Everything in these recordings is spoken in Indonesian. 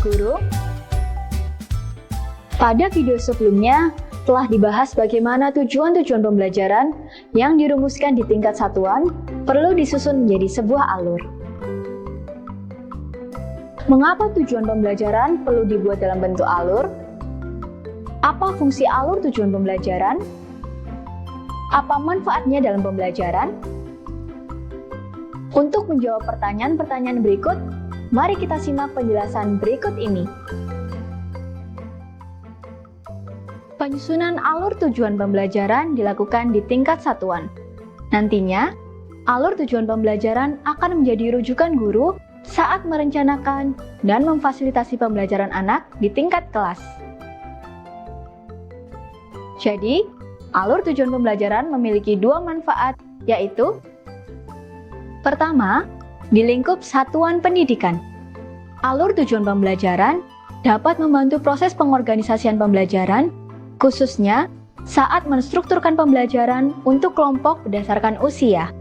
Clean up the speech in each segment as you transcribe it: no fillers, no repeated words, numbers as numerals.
Pak Guru. Pada video sebelumnya telah dibahas bagaimana tujuan-tujuan pembelajaran yang dirumuskan di tingkat satuan perlu disusun menjadi sebuah alur. Mengapa tujuan pembelajaran perlu dibuat dalam bentuk alur? Apa fungsi alur tujuan pembelajaran? Apa manfaatnya dalam pembelajaran? Untuk menjawab pertanyaan-pertanyaan berikut, mari kita simak penjelasan berikut ini. Penyusunan alur tujuan pembelajaran dilakukan di tingkat satuan. Nantinya, alur tujuan pembelajaran akan menjadi rujukan guru saat merencanakan dan memfasilitasi pembelajaran anak di tingkat kelas. Jadi, alur tujuan pembelajaran memiliki dua manfaat, yaitu pertama, di lingkup satuan pendidikan. Alur tujuan pembelajaran dapat membantu proses pengorganisasian pembelajaran, khususnya saat menstrukturkan pembelajaran untuk kelompok berdasarkan usia.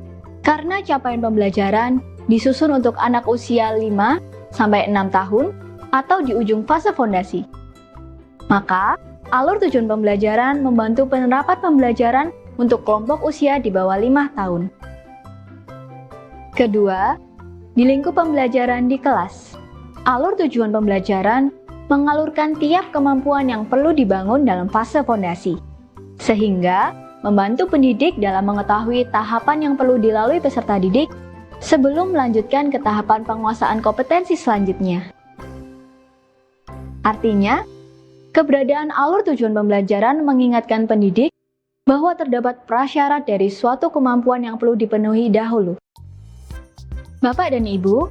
Karena capaian pembelajaran disusun untuk anak usia 5-6 tahun atau di ujung fase fondasi. Maka, alur tujuan pembelajaran membantu penerapan pembelajaran untuk kelompok usia di bawah 5 tahun. Kedua, di lingkup pembelajaran di kelas. Alur tujuan pembelajaran mengalurkan tiap kemampuan yang perlu dibangun dalam fase fondasi, sehingga membantu pendidik dalam mengetahui tahapan yang perlu dilalui peserta didik sebelum melanjutkan ke tahapan penguasaan kompetensi selanjutnya. Artinya, keberadaan alur tujuan pembelajaran mengingatkan pendidik bahwa terdapat prasyarat dari suatu kemampuan yang perlu dipenuhi dahulu. Bapak dan Ibu,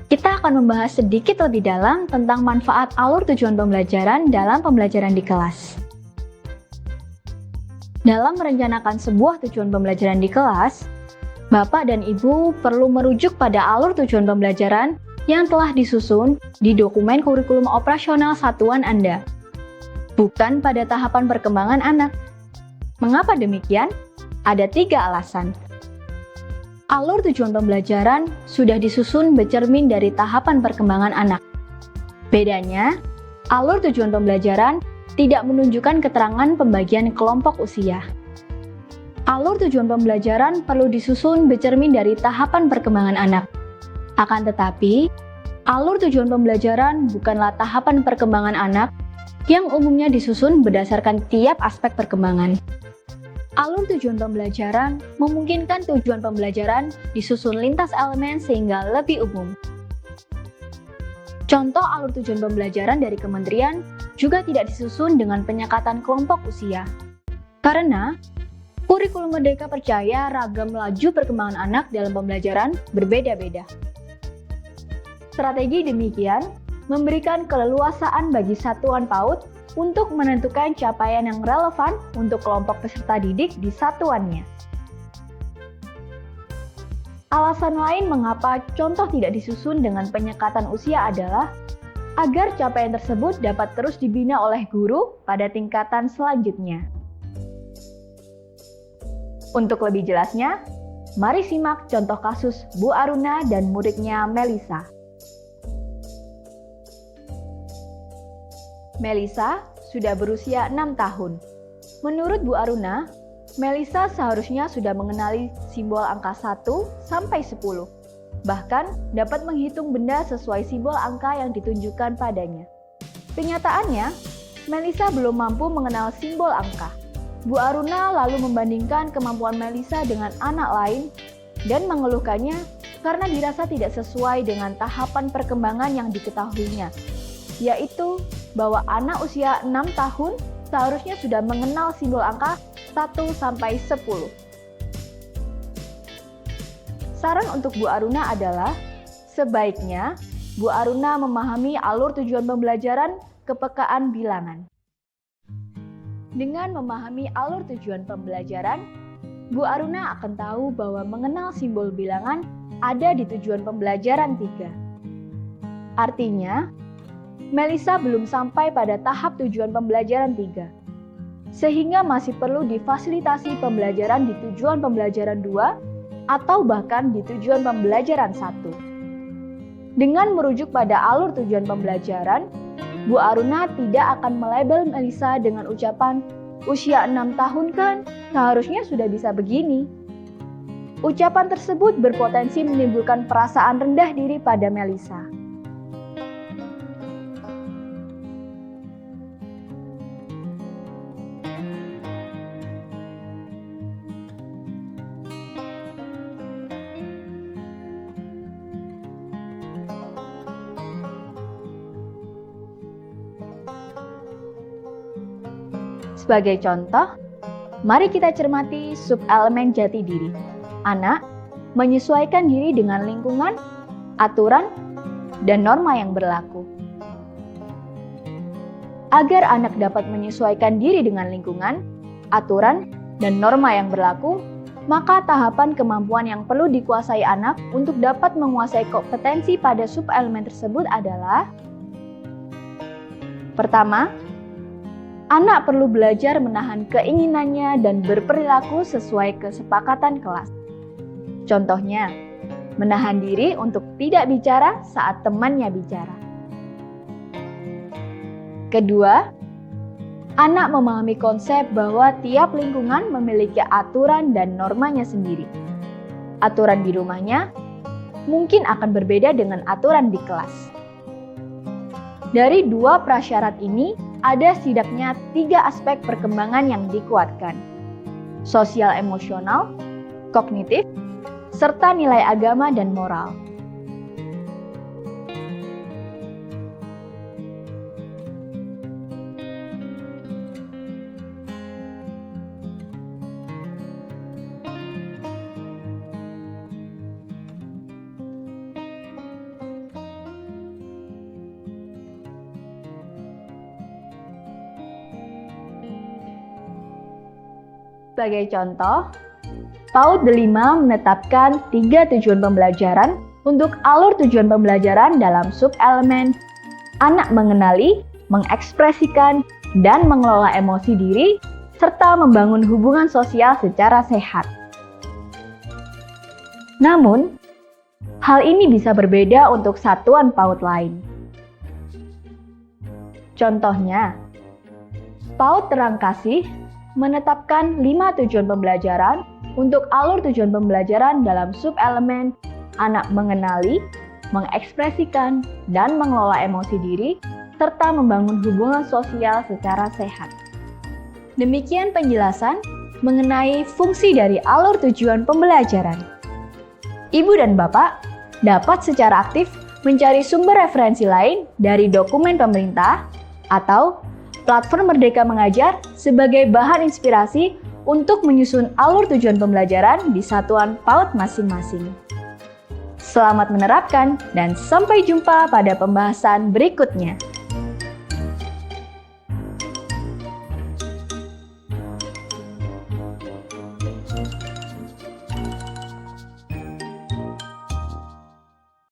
kita akan membahas sedikit lebih dalam tentang manfaat alur tujuan pembelajaran dalam pembelajaran di kelas. Dalam merencanakan sebuah tujuan pembelajaran di kelas, Bapak dan Ibu perlu merujuk pada alur tujuan pembelajaran yang telah disusun di dokumen kurikulum operasional satuan Anda, bukan pada tahapan perkembangan anak. Mengapa demikian? Ada 3 alasan. Alur tujuan pembelajaran sudah disusun bercermin dari tahapan perkembangan anak. Bedanya, alur tujuan pembelajaran tidak menunjukkan keterangan pembagian kelompok usia. Alur tujuan pembelajaran perlu disusun bercermin dari tahapan perkembangan anak. Akan tetapi, alur tujuan pembelajaran bukanlah tahapan perkembangan anak yang umumnya disusun berdasarkan tiap aspek perkembangan. Alur tujuan pembelajaran memungkinkan tujuan pembelajaran disusun lintas elemen sehingga lebih umum. Contoh alur tujuan pembelajaran dari kementerian juga tidak disusun dengan penyekatan kelompok usia. Karena kurikulum Merdeka percaya ragam laju perkembangan anak dalam pembelajaran berbeda-beda. Strategi demikian memberikan keleluasaan bagi satuan PAUD untuk menentukan capaian yang relevan untuk kelompok peserta didik di satuannya. Alasan lain mengapa contoh tidak disusun dengan penyekatan usia adalah agar capaian tersebut dapat terus dibina oleh guru pada tingkatan selanjutnya. Untuk lebih jelasnya, mari simak contoh kasus Bu Aruna dan muridnya Melisa. Melisa sudah berusia 6 tahun. Menurut Bu Aruna, Melisa seharusnya sudah mengenali simbol angka 1 sampai 10. Bahkan dapat menghitung benda sesuai simbol angka yang ditunjukkan padanya. Kenyataannya, Melisa belum mampu mengenal simbol angka. Bu Aruna lalu membandingkan kemampuan Melisa dengan anak lain dan mengeluhkannya karena dirasa tidak sesuai dengan tahapan perkembangan yang diketahuinya, yaitu bahwa anak usia 6 tahun seharusnya sudah mengenal simbol angka 1 sampai 10. Saran untuk Bu Aruna adalah, sebaiknya Bu Aruna memahami alur tujuan pembelajaran kepekaan bilangan. Dengan memahami alur tujuan pembelajaran, Bu Aruna akan tahu bahwa mengenal simbol bilangan ada di tujuan pembelajaran 3. Artinya, Melisa belum sampai pada tahap tujuan pembelajaran 3, sehingga masih perlu difasilitasi pembelajaran di tujuan pembelajaran 2 atau bahkan di tujuan pembelajaran 1. Dengan merujuk pada alur tujuan pembelajaran, Bu Aruna tidak akan melabel Melisa dengan ucapan, "Usia 6 tahun kan, seharusnya sudah bisa begini." Ucapan tersebut berpotensi menimbulkan perasaan rendah diri pada Melisa. Sebagai contoh, mari kita cermati subelemen jati diri. Anak menyesuaikan diri dengan lingkungan, aturan, dan norma yang berlaku. Agar anak dapat menyesuaikan diri dengan lingkungan, aturan, dan norma yang berlaku, maka tahapan kemampuan yang perlu dikuasai anak untuk dapat menguasai kompetensi pada subelemen tersebut adalah: pertama, anak perlu belajar menahan keinginannya dan berperilaku sesuai kesepakatan kelas. Contohnya, menahan diri untuk tidak bicara saat temannya bicara. Kedua, anak memahami konsep bahwa tiap lingkungan memiliki aturan dan normanya sendiri. Aturan di rumahnya mungkin akan berbeda dengan aturan di kelas. Dari dua prasyarat ini, ada setidaknya 3 aspek perkembangan yang dikuatkan: sosial emosional, kognitif, serta nilai agama dan moral. Sebagai contoh, PAUD 5 menetapkan 3 tujuan pembelajaran untuk alur tujuan pembelajaran dalam subelemen anak mengenali, mengekspresikan, dan mengelola emosi diri, serta membangun hubungan sosial secara sehat. Namun, hal ini bisa berbeda untuk satuan PAUD lain. Contohnya, PAUD Terang Kasih menetapkan 5 tujuan pembelajaran untuk alur tujuan pembelajaran dalam subelemen anak mengenali, mengekspresikan, dan mengelola emosi diri, serta membangun hubungan sosial secara sehat. Demikian penjelasan mengenai fungsi dari alur tujuan pembelajaran. Ibu dan Bapak dapat secara aktif mencari sumber referensi lain dari dokumen pemerintah atau platform Merdeka Mengajar sebagai bahan inspirasi untuk menyusun alur tujuan pembelajaran di satuan PAUD masing-masing. Selamat menerapkan dan sampai jumpa pada pembahasan berikutnya.